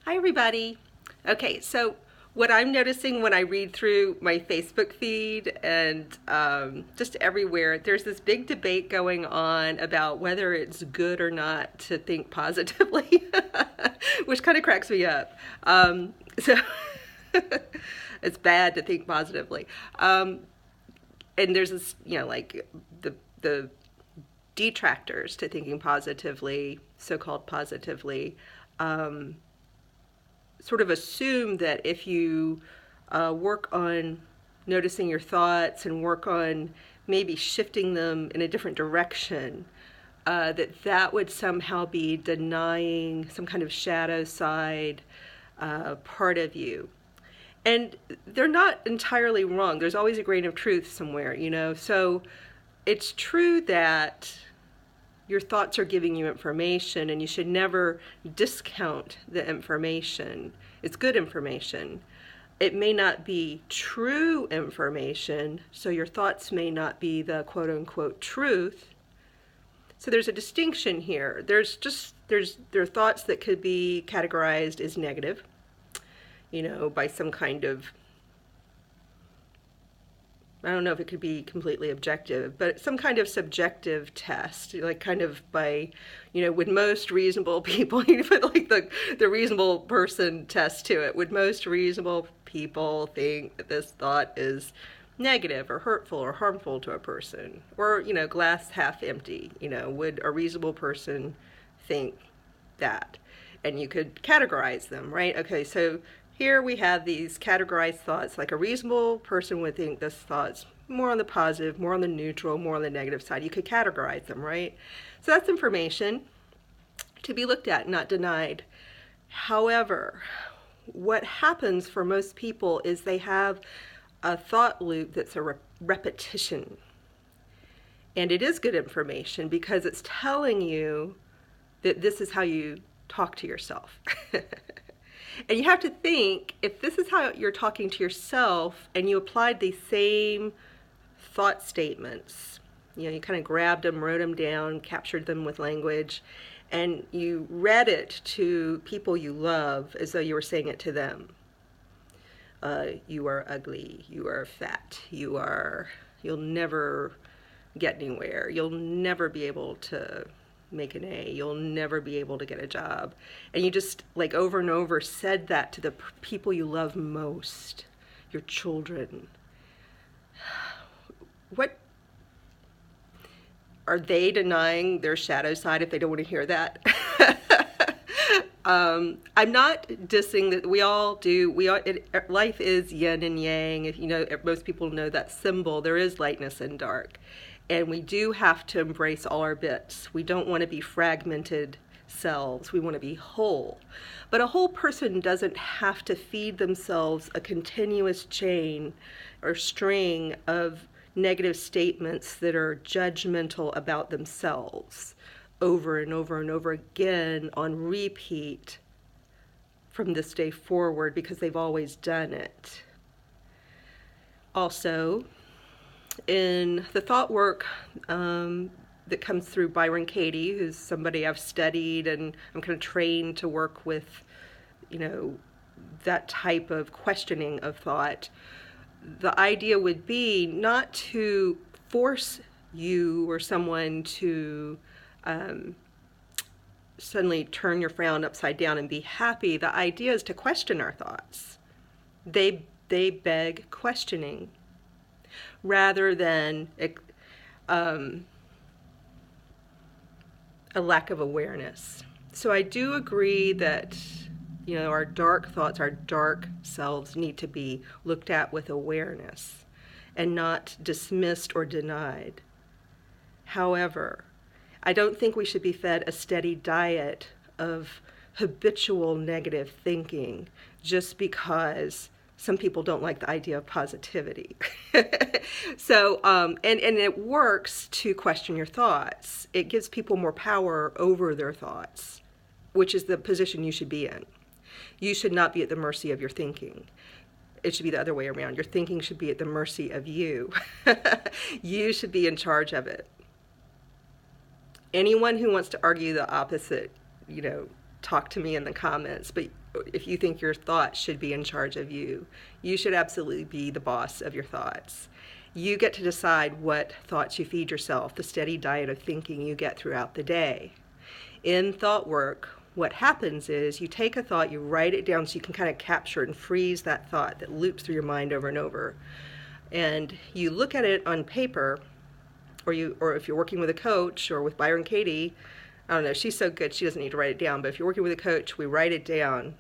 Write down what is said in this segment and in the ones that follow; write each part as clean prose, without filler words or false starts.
Hi, everybody. Okay, so what I'm noticing when I read through my Facebook feed and just everywhere, there's this big debate going on about whether it's good or not to think positively, which kind of cracks me up. So it's bad to think positively. And there's this, like the detractors to thinking positively, so-called positively. Um, Sort of assume that if you work on noticing your thoughts and work on maybe shifting them in a different direction, that would somehow be denying some kind of shadow side part of you. And they're not entirely wrong. There's always a grain of truth somewhere, So it's true that your thoughts are giving you information and you should never discount the information. It's good information. It may not be true information, so your thoughts may not be the quote unquote truth. So there's a distinction here. There are thoughts that could be categorized as negative, by some kind of, I don't know if it could be completely objective, but some kind of subjective test, like kind of by, would most reasonable people, you put like the reasonable person test to it, would most reasonable people think that this thought is negative or hurtful or harmful to a person? Or, glass half empty, would a reasonable person think that? And you could categorize them, right? Okay, so here we have these categorized thoughts, like a reasonable person would think this thought's more on the positive, more on the neutral, more on the negative side. You could categorize them, right? So that's information to be looked at, not denied. However, what happens for most people is they have a thought loop that's a repetition. And it is good information because it's telling you that this is how you talk to yourself. And you have to think, if this is how you're talking to yourself and you applied these same thought statements, you kind of grabbed them, wrote them down, captured them with language, and you read it to people you love as though you were saying it to them. You are ugly, you are fat, you'll never get anywhere, you'll never be able to make an A, you'll never be able to get a job. And you just like over and over said that to the people you love most, your children. What are they denying their shadow side if they don't want to hear that? I'm not dissing that we all do. Life is yin and yang. If most people know that symbol. There is lightness and dark. And we do have to embrace all our bits. We don't want to be fragmented selves. We want to be whole. But a whole person doesn't have to feed themselves a continuous chain or string of negative statements that are judgmental about themselves over and over and over again on repeat from this day forward because they've always done it. Also, in the thought work that comes through Byron Katie, who's somebody I've studied and I'm kind of trained to work with, that type of questioning of thought, the idea would be not to force you or someone to suddenly turn your frown upside down and be happy. The idea is to question our thoughts. They beg questioning rather than a lack of awareness. So I do agree that our dark thoughts, our dark selves need to be looked at with awareness and not dismissed or denied. However, I don't think we should be fed a steady diet of habitual negative thinking just because some people don't like the idea of positivity. So, and it works to question your thoughts. It gives people more power over their thoughts, which is the position you should be in. You should not be at the mercy of your thinking. It should be the other way around. Your thinking should be at the mercy of you. You should be in charge of it. Anyone who wants to argue the opposite, talk to me in the comments. But if you think your thoughts should be in charge of you, you should absolutely be the boss of your thoughts. You get to decide what thoughts you feed yourself, the steady diet of thinking you get throughout the day. In thought work, what happens is you take a thought, you write it down so you can kind of capture it and freeze that thought that loops through your mind over and over. And you look at it on paper, or if you're working with a coach or with Byron Katie, I don't know, she's so good she doesn't need to write it down, but if you're working with a coach, we write it down.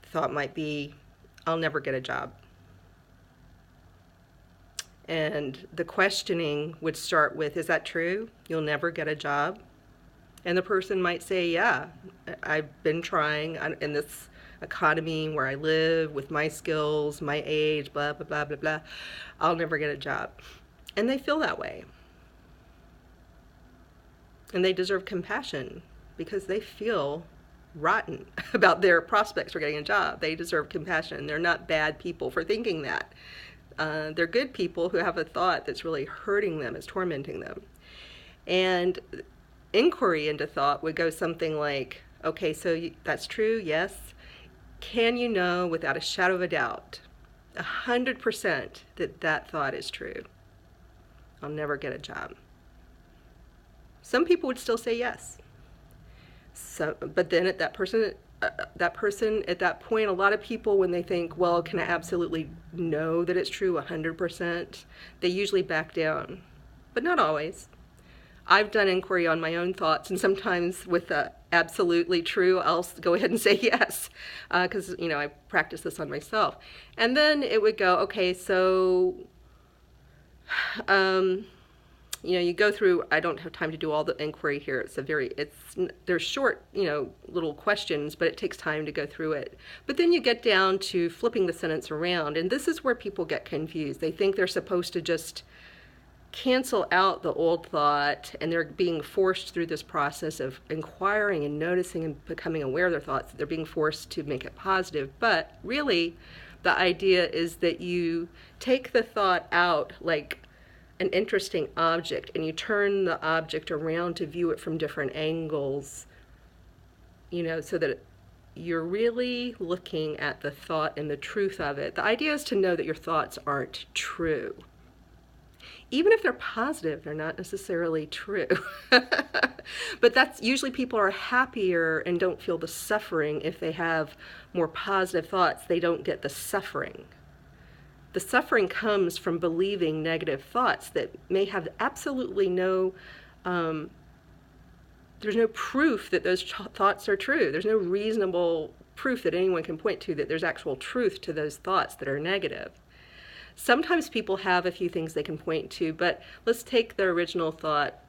The thought might be, I'll never get a job. And the questioning would start with, is that true? You'll never get a job? And the person might say, yeah, I've been trying in this economy where I live with my skills, my age, blah, blah, blah, blah, blah. I'll never get a job. And they feel that way. And they deserve compassion because they feel rotten about their prospects for getting a job. They deserve compassion. They're not bad people for thinking that. They're good people who have a thought that's really hurting them, it's tormenting them. And inquiry into thought would go something like, okay, so that's true, yes. Can you know without a shadow of a doubt, 100% that that thought is true? I'll never get a job. Some people would still say yes. So, but then that person at that point, a lot of people, when they think, well, can I absolutely know that it's true 100%, they usually back down, but not always. I've done inquiry on my own thoughts, and sometimes with absolutely true, I'll go ahead and say yes, because I practice this on myself. And then it would go, okay, so you go through, I don't have time to do all the inquiry here. They're short, little questions, but it takes time to go through it. But then you get down to flipping the sentence around, and this is where people get confused. They think they're supposed to just cancel out the old thought, and they're being forced through this process of inquiring and noticing and becoming aware of their thoughts. They're being forced to make it positive. But really, the idea is that you take the thought out like an interesting object, and you turn the object around to view it from different angles, so that you're really looking at the thought and the truth of it. The idea is to know that your thoughts aren't true. Even if they're positive, they're not necessarily true. But that's usually people are happier and don't feel the suffering if they have more positive thoughts. They don't get the suffering. The suffering comes from believing negative thoughts that may have absolutely there's no proof that those thoughts are true. There's no reasonable proof that anyone can point to that there's actual truth to those thoughts that are negative. Sometimes people have a few things they can point to, but let's take the original thought,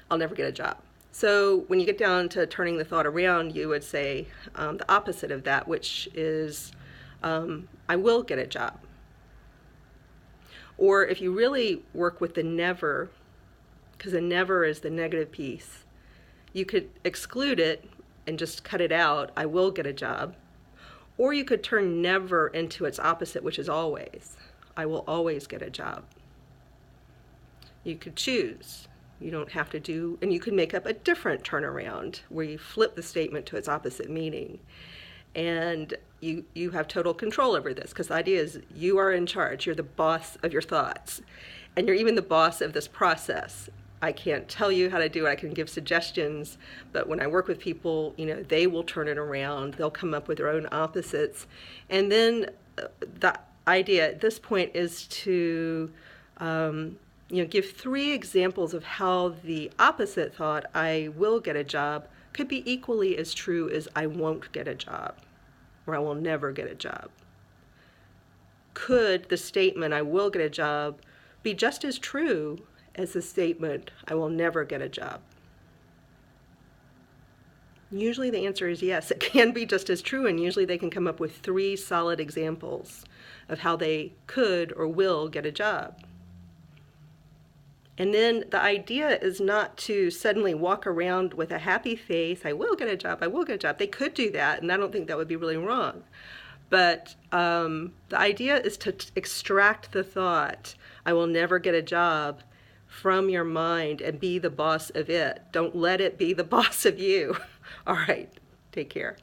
I'll never get a job. So when you get down to turning the thought around, you would say the opposite of that, which is, I will get a job. Or if you really work with the never, because the never is the negative piece, you could exclude it and just cut it out, I will get a job. Or you could turn never into its opposite, which is always. I will always get a job. You could choose. You don't have to do, and you could make up a different turnaround where you flip the statement to its opposite meaning. And you have total control over this, because the idea is you are in charge. You're the boss of your thoughts. And you're even the boss of this process. I can't tell you how to do it. I can give suggestions, but when I work with people, they will turn it around. They'll come up with their own opposites. And then the idea at this point is to give 3 examples of how the opposite thought, I will get a job, could be equally as true as I won't get a job, or I will never get a job. Could the statement, I will get a job, be just as true as the statement, I will never get a job? Usually the answer is yes, it can be just as true, and usually they can come up with 3 solid examples of how they could or will get a job. And then the idea is not to suddenly walk around with a happy face, I will get a job, I will get a job. They could do that, and I don't think that would be really wrong. But the idea is to extract the thought, I will never get a job, from your mind and be the boss of it. Don't let it be the boss of you. All right, take care.